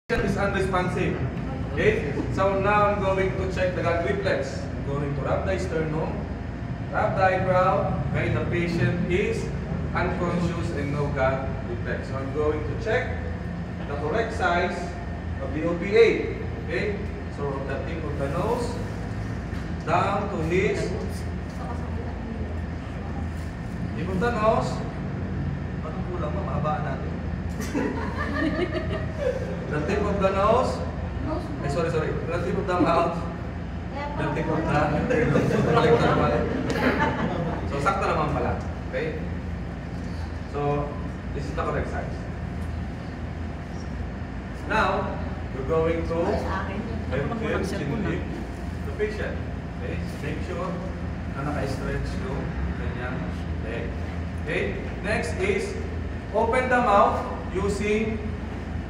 Is unresponsive. Okay? So now I'm going to check the gag reflex. I'm going to wrap the sternum, wrap the eyebrow. Okay, the patient is unconscious and no gag reflex. So I'm going to check the correct size of the OPA. Okay? So from the tip of the nose down to his tip of the nose. Parang kulang mo, mahabaan natin. The tip of the nose. Sorry. The tip of the mouth. The tip of the So, sakto naman pala. Okay? So, this is the correct size. Now, we're going to the patient. Okay? Make sure na naka-stretch yung kanyang leg. Okay? Next is open the mouth using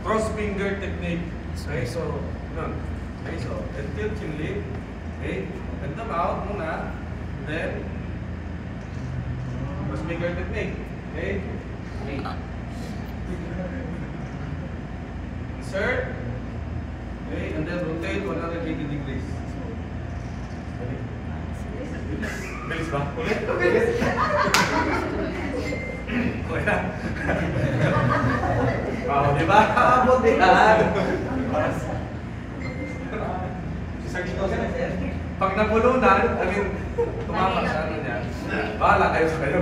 cross finger technique. Okay, so, okay, so, until chin lip. Okay, open the mouth muna. Then, cross finger technique. Okay. Insert. Okay, and then rotate 180 degrees. Bilis ba? Ulit? Bilis. Okay na. Wow, di ba? Abot yan. Pag nabulunan, tumama sa ano niya. Bahala kayo sa kayo.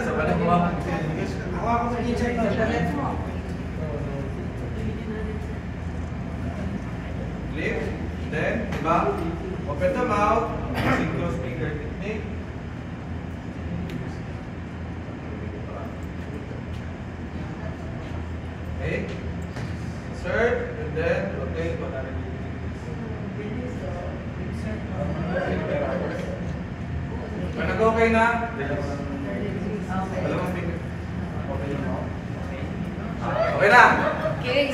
Sa ba na kumama? Lift, then, diba? Open the mouth, using close finger technique. Okay, insert, and then rotate 180 degrees. When nag-okay na, dalawang finger. Okay na? Okay.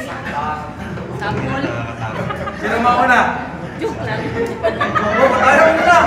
Sabi mo ulit. Sino mauna? Joke lang. Ayaw mo na!